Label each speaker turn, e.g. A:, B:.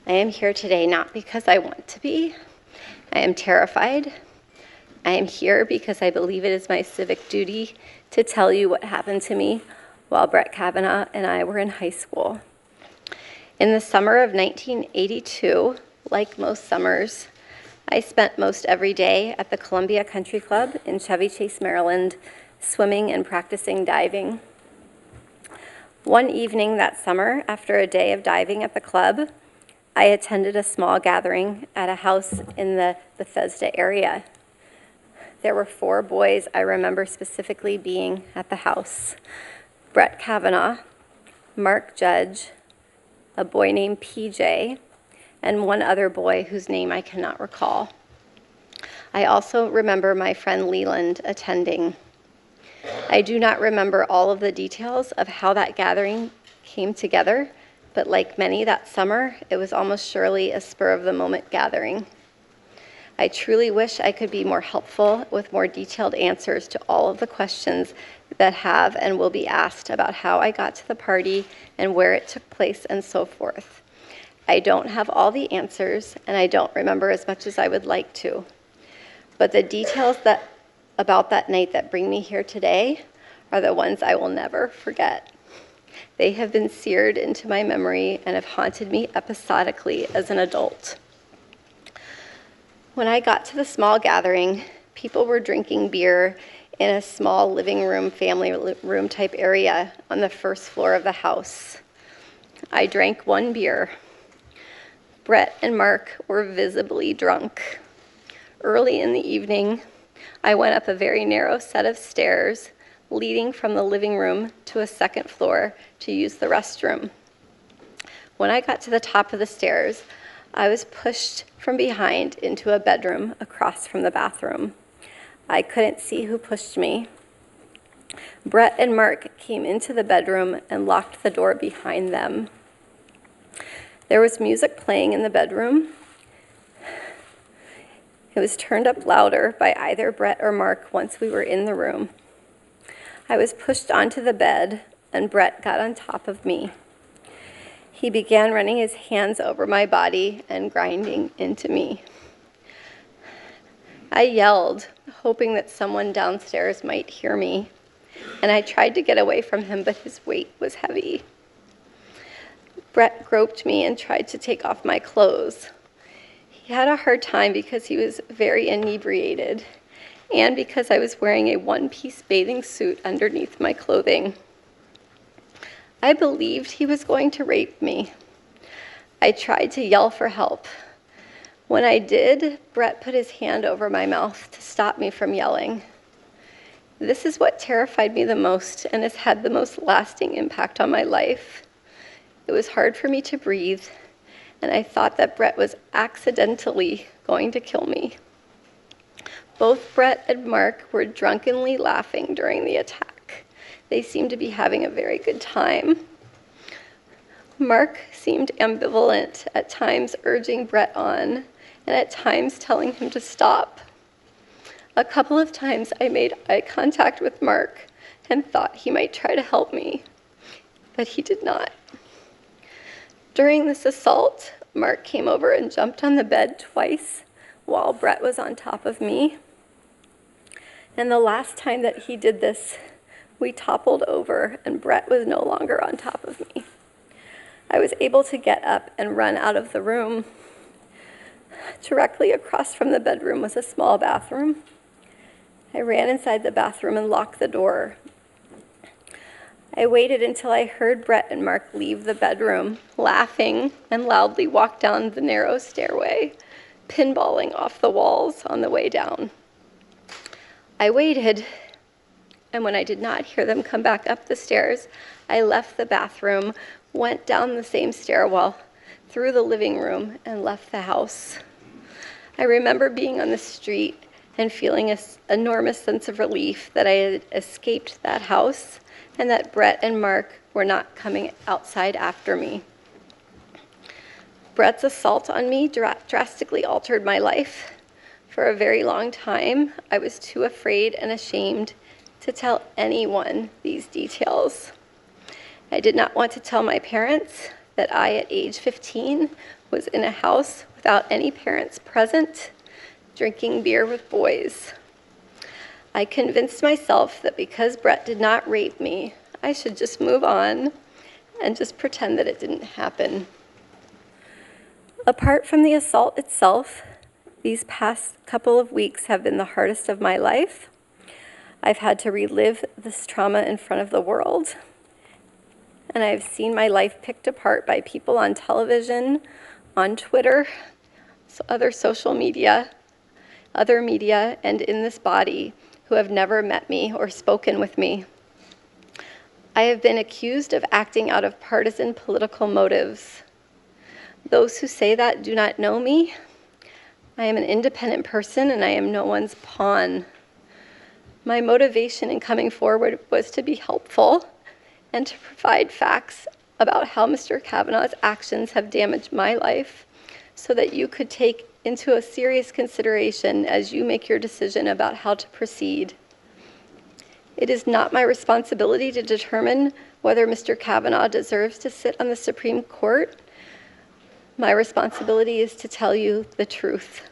A: I am here today not because I want to be. I am terrified. I am here because I believe it is my civic duty to tell you what happened to me while Brett Kavanaugh and I were in high school. In the summer of 1982, like most summers, I spent most every day at the Columbia Country Club in Chevy Chase, Maryland, swimming and practicing diving. One evening that summer, after a day of diving at the club, I attended a small gathering at a house in the Bethesda area. There were 4 boys I remember specifically being at the house: Brett Kavanaugh, Mark Judge, a boy named PJ, and one other boy whose name I cannot recall. I also remember my friend Leland attending. I do not remember all of the details of how that gathering came together, but like many that summer, it was almost surely a spur-of-the-moment gathering. I truly wish I could be more helpful with more detailed answers to all of the questions that have and will be asked about how I got to the party and where it took place and so forth. I don't have all the answers, and I don't remember as much as I would like to. But the details about that night that bring me here today are the ones I will never forget. They have been seared into my memory and have haunted me episodically as an adult. When I got to the small gathering, people were drinking beer in a small living room, family room type area on the first floor of the house. I drank 1 beer. Brett and Mark were visibly drunk. Early in the evening, I went up a very narrow set of stairs leading from the living room to a second floor to use the restroom. When I got to the top of the stairs, I was pushed from behind into a bedroom across from the bathroom. I couldn't see who pushed me. Brett and Mark came into the bedroom and locked the door behind them. There was music playing in the bedroom. It was turned up louder by either Brett or Mark once we were in the room. I was pushed onto the bed, and Brett got on top of me. He began running his hands over my body and grinding into me. I yelled, hoping that someone downstairs might hear me, and I tried to get away from him, but his weight was heavy. Brett groped me and tried to take off my clothes. He had a hard time because he was very inebriated and because I was wearing a 1-piece bathing suit underneath my clothing. I believed he was going to rape me. I tried to yell for help. When I did, Brett put his hand over my mouth to stop me from yelling. This is what terrified me the most and has had the most lasting impact on my life. It was hard for me to breathe, and I thought that Brett was accidentally going to kill me. Both Brett and Mark were drunkenly laughing during the attack. They seemed to be having a very good time. Mark seemed ambivalent, at times urging Brett on, and at times telling him to stop. A couple of times I made eye contact with Mark and thought he might try to help me, but he did not. During this assault, Mark came over and jumped on the bed twice while Brett was on top of me. And the last time that he did this, we toppled over and Brett was no longer on top of me. I was able to get up and run out of the room. Directly across from the bedroom was a small bathroom. I ran inside the bathroom and locked the door. I waited until I heard Brett and Mark leave the bedroom, laughing, and loudly walk down the narrow stairway, pinballing off the walls on the way down. I waited, and when I did not hear them come back up the stairs, I left the bathroom, went down the same stairwell, through the living room, and left the house. I remember being on the street and feeling an enormous sense of relief that I had escaped that house and that Brett and Mark were not coming outside after me. Brett's assault on me drastically altered my life. For a very long time, I was too afraid and ashamed to tell anyone these details. I did not want to tell my parents that I, at age 15, was in a house without any parents present, drinking beer with boys. I convinced myself that because Brett did not rape me, I should just move on and just pretend that it didn't happen. Apart from the assault itself, these past couple of weeks have been the hardest of my life. I've had to relive this trauma in front of the world, and I've seen my life picked apart by people on television, on Twitter, other social media, other media, and in this body who have never met me or spoken with me. I have been accused of acting out of partisan political motives. Those who say that do not know me. I am an independent person and I am no one's pawn. My motivation in coming forward was to be helpful and to provide facts about how Mr. Kavanaugh's actions have damaged my life so that you could take into a serious consideration as you make your decision about how to proceed. It is not my responsibility to determine whether Mr. Kavanaugh deserves to sit on the Supreme Court. My responsibility is to tell you the truth.